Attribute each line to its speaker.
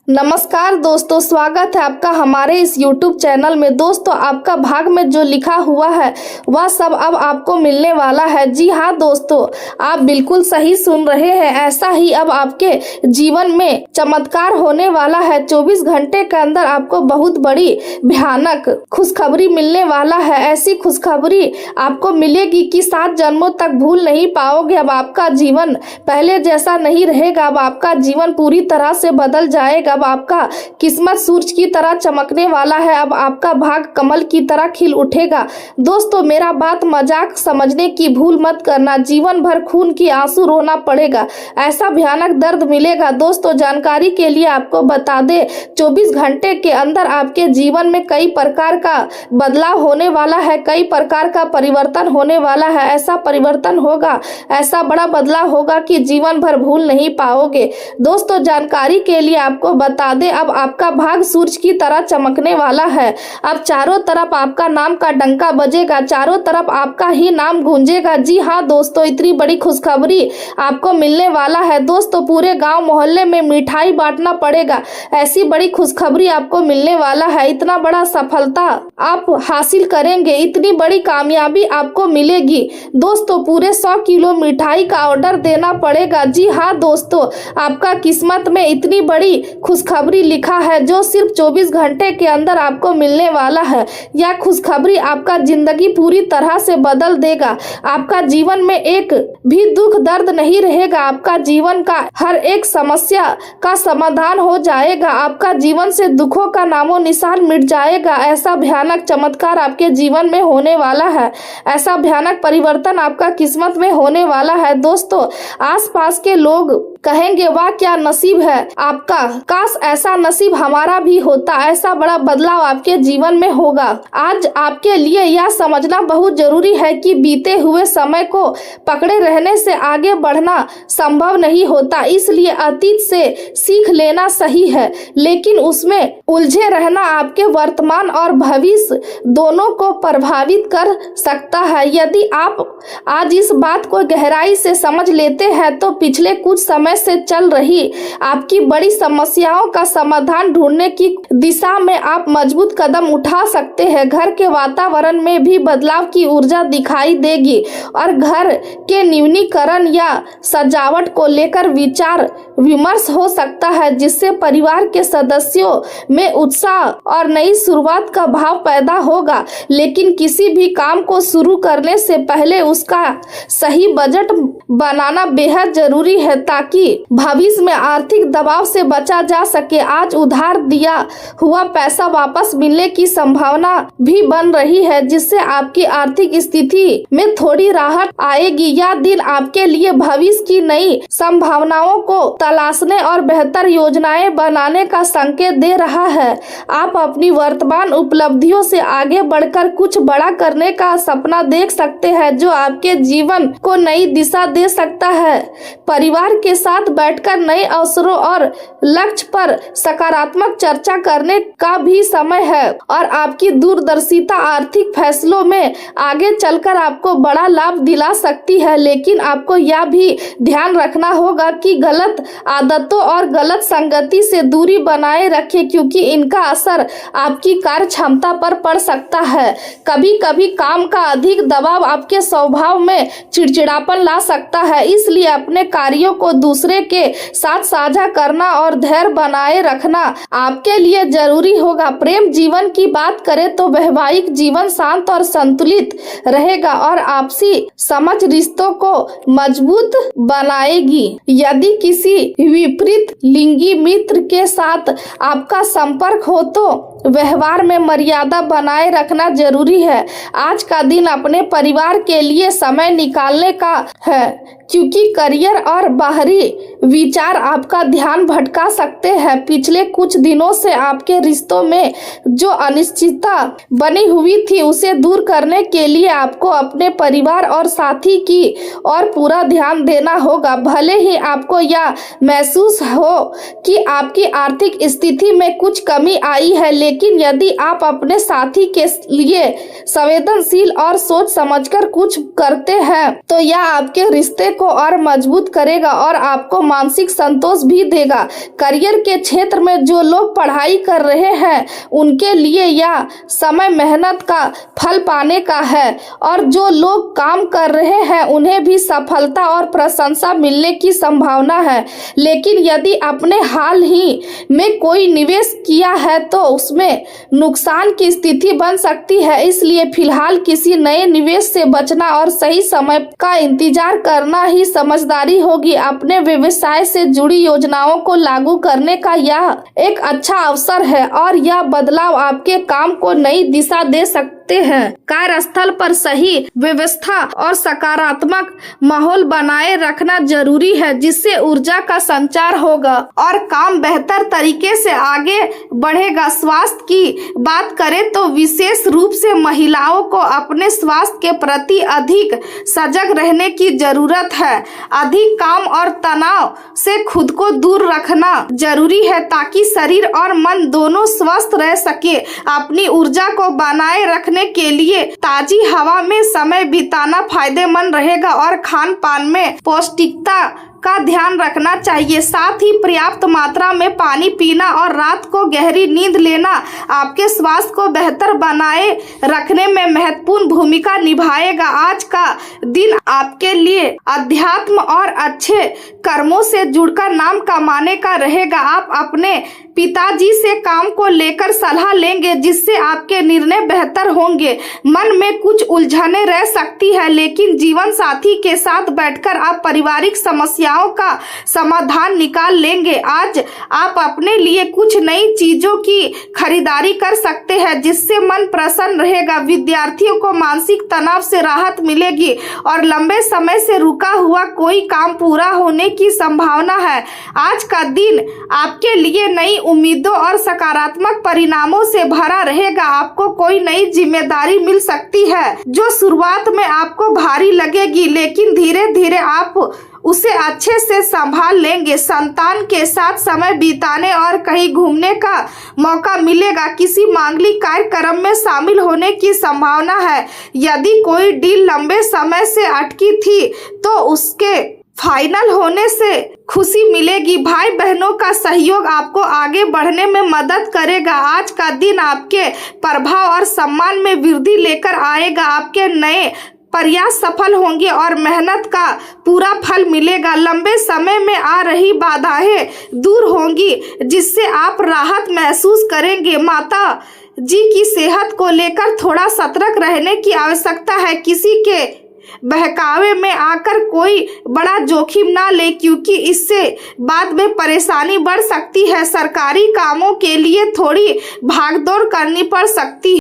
Speaker 1: नमस्कार दोस्तों, स्वागत है आपका हमारे इस YouTube चैनल में। दोस्तों, आपका भाग में जो लिखा हुआ है वह सब अब आपको मिलने वाला है। जी हाँ दोस्तों, आप बिल्कुल सही सुन रहे हैं। ऐसा ही अब आपके जीवन में चमत्कार होने वाला है। 24 घंटे के अंदर आपको बहुत बड़ी भयानक खुशखबरी मिलने वाला है। ऐसी खुशखबरी आपको मिलेगी कि 7 जन्मों तक भूल नहीं पाओगे। अब आपका जीवन पहले जैसा नहीं रहेगा। अब आपका जीवन पूरी तरह से बदल जाएगा। अब आपका किस्मत सूरज की तरह चमकने वाला है। अब आपका भाग कमल की तरह खिल उठेगा। दोस्तों, मेरा बात मजाक समझने की भूल मत करना। जीवन भर खून की आंसू रोना पड़ेगा। ऐसा भयानक दर्द मिलेगा। दोस्तों, जानकारी के लिए आपको बता दे, 24 घंटे के अंदर आपके जीवन में कई प्रकार का बदलाव होने वाला है। कई प्रकार का परिवर्तन होने वाला है। ऐसा परिवर्तन होगा, ऐसा बड़ा बदलाव होगा कि जीवन भर भूल नहीं पाओगे। दोस्तों, जानकारी के लिए आपको बता दें, अब आपका भाग सूरज की तरह चमकने वाला है। अब चारों तरफ आपका नाम का डंका बजेगा। चारों तरफ आपका ही नाम गूंजेगा। जी हाँ दोस्तों, इतनी बड़ी खुशखबरी आपको मिलने वाला है। दोस्तों, पूरे गांव मोहल्ले में मिठाई बांटना पड़ेगा। ऐसी बड़ी खुशखबरी आपको मिलने वाला है। इतना बड़ा सफलता आप हासिल करेंगे। इतनी बड़ी कामयाबी आपको मिलेगी। दोस्तों, पूरे 100 किलो मिठाई का ऑर्डर देना पड़ेगा। जी हाँ दोस्तों, आपका किस्मत में इतनी बड़ी खुशखबरी लिखा है जो सिर्फ 24 घंटे के अंदर आपको मिलने वाला है। यह खुशखबरी आपका जिंदगी पूरी तरह से बदल देगा। आपका जीवन में एक भी दुख दर्द नहीं रहेगा। आपका जीवन का हर एक समस्या का समाधान हो जाएगा। आपका जीवन से दुखों का नामो निशान मिट जाएगा। ऐसा भयानक चमत्कार आपके जीवन में होने वाला है। ऐसा भयानक परिवर्तन आपका किस्मत में होने वाला है। दोस्तों, आसपास के लोग कहेंगे, वाह क्या नसीब है आपका, काश ऐसा नसीब हमारा भी होता। ऐसा बड़ा बदलाव आपके जीवन में होगा। आज आपके लिए यह समझना बहुत जरूरी है कि बीते हुए समय को पकड़े रहने से आगे बढ़ना संभव नहीं होता। इसलिए अतीत से सीख लेना सही है, लेकिन उसमें उलझे रहना आपके वर्तमान और भविष्य दोनों को प्रभावित कर सकता है। यदि आप आज इस बात को गहराई से समझ लेते हैं तो पिछले कुछ समय से चल रही आपकी बड़ी समस्याओं का समाधान ढूंढने की दिशा में आप मजबूत कदम उठा सकते हैं। घर के वातावरण में भी बदलाव की ऊर्जा दिखाई देगी और घर के न्यूनीकरण या सजावट को लेकर विचार विमर्श हो सकता है, जिससे परिवार के सदस्यों में उत्साह और नई शुरुआत का भाव पैदा होगा। लेकिन किसी भी काम को शुरू करने से पहले उसका सही बजट बनाना बेहद जरूरी है ताकि भविष्य में आर्थिक दबाव से बचा जा सके। आज उधार दिया हुआ पैसा वापस मिलने की संभावना भी बन रही है, जिससे आपकी आर्थिक स्थिति में थोड़ी राहत आएगी। यह दिन आपके लिए भविष्य की नई संभावनाओं को तलाशने और बेहतर योजनाएं बनाने का संकेत दे रहा है। आप अपनी वर्तमान उपलब्धियों से आगे बढ़कर कुछ बड़ा करने का सपना देख सकते हैं, जो आपके जीवन को नई दिशा दे सकता है। परिवार के साथ बैठकर नए अवसरों और लक्ष्य पर सकारात्मक चर्चा करने का भी समय है और आपकी दूरदर्शिता आर्थिक फैसलों में आगे चलकर आपको बड़ा लाभ दिला सकती है। लेकिन आपको यह भी ध्यान रखना होगा कि गलत आदतों और गलत संगति से दूरी बनाए रखें, क्योंकि इनका असर आपकी कार्य क्षमता पर पड़ सकता है। कभी कभी काम का अधिक दबाव आपके स्वभाव में चिड़चिड़ापन ला सकता है, इसलिए अपने कार्यों को दूसरे के साथ साझा करना और धैर्य बनाए रखना आपके लिए जरूरी होगा। प्रेम जीवन की बात करें तो वैवाहिक जीवन शांत और संतुलित रहेगा और आपसी समझ रिश्तों को मजबूत बनाएगी। यदि किसी विपरीत लिंगी मित्र के साथ आपका संपर्क हो तो व्यवहार में मर्यादा बनाए रखना जरूरी है। आज का दिन अपने परिवार के लिए समय निकालने का है, क्योंकि करियर और बाहरी विचार आपका ध्यान भटका सकते हैं। पिछले कुछ दिनों से आपके रिश्तों में जो अनिश्चितता बनी हुई थी उसे दूर करने के लिए आपको अपने परिवार और साथी की और पूरा ध्यान देना होगा। भले ही आपको यह महसूस हो कि आपकी आर्थिक स्थिति में कुछ कमी आई है, लेकिन लेकिन यदि आप अपने साथी के लिए संवेदनशील और सोच समझकर कुछ करते हैं तो यह आपके रिश्ते को और मजबूत करेगा और आपको मानसिक संतोष भी देगा। करियर के क्षेत्र में जो लोग पढ़ाई कर रहे हैं उनके लिए यह समय मेहनत का फल पाने का है और जो लोग काम कर रहे हैं उन्हें भी सफलता और प्रशंसा मिलने की संभावना है। लेकिन यदि आपने हाल ही में कोई निवेश किया है तो उसमें नुकसान की स्थिति बन सकती है, इसलिए फिलहाल किसी नए निवेश से बचना और सही समय का इंतजार करना ही समझदारी होगी। अपने व्यवसाय से जुड़ी योजनाओं को लागू करने का यह एक अच्छा अवसर है और यह बदलाव आपके काम को नई दिशा दे सकते हैं। कार्यस्थल पर सही व्यवस्था और सकारात्मक माहौल बनाए रखना जरूरी है जिससे ऊर्जा का संचार होगा और काम बेहतर तरीके से आगे बढ़ेगा। स्वास्थ्य की बात करें तो विशेष रूप से महिलाओं को अपने स्वास्थ्य के प्रति अधिक सजग रहने की जरूरत है। अधिक काम और तनाव से खुद को दूर रखना जरूरी है ताकि शरीर और मन दोनों स्वस्थ रह सके। अपनी ऊर्जा को बनाए रखने के लिए ताजी हवा में समय बिताना फायदेमंद रहेगा और खान पान में पौष्टिकता का ध्यान रखना चाहिए। साथ ही पर्याप्त मात्रा में पानी पीना और रात को गहरी नींद लेना आपके स्वास्थ्य को बेहतर बनाए रखने में महत्वपूर्ण भूमिका निभाएगा। आज का दिन आपके लिए अध्यात्म और अच्छे कर्मों से जुड़कर नाम कमाने का रहेगा। आप अपने पिताजी से काम को लेकर सलाह लेंगे जिससे आपके निर्णय बेहतर होंगे। मन में कुछ उलझने रह सकती है लेकिन जीवन साथी के साथ बैठकर आप पारिवारिक समस्याओं का समाधान निकाल लेंगे। आज आप अपने लिए कुछ नई चीजों की खरीदारी कर सकते हैं जिससे मन प्रसन्न रहेगा। विद्यार्थियों को मानसिक तनाव से राहत मिलेगी और लंबे समय से रुका हुआ कोई काम पूरा होने की संभावना है। आज का दिन आपके लिए नई उम्मीदों और सकारात्मक परिणामों से भरा रहेगा। आपको कोई नई जिम्मेदारी मिल सकती है जो शुरुआत में आपको भारी लगेगी लेकिन धीरे धीरे आप उसे अच्छे से संभाल लेंगे। संतान के साथ समय बिताने और कहीं घूमने का मौका मिलेगा। किसी मांगलिक कार्यक्रम में शामिल होने की संभावना है। यदि कोई डील लंबे समय से अटकी थी तो उसके फाइनल होने से खुशी मिलेगी। भाई बहनों का सहयोग आपको आगे बढ़ने में मदद करेगा। आज का दिन आपके प्रभाव और सम्मान में वृद्धि लेकर आएगा। आपके नए प्रयास सफल होंगे और मेहनत का पूरा फल मिलेगा। लंबे समय में आ रही बाधाएं दूर होंगी जिससे आप राहत महसूस करेंगे। माता जी की सेहत को लेकर थोड़ा सतर्क रहने की आवश्यकता है। किसी के बहकावे में आकर कोई बड़ा जोखिम ना ले क्योंकि इससे बाद में परेशानी बढ़ सकती है। सरकारी कामों के लिए थोड़ी भागदौड़ करनी पड़ सकती है।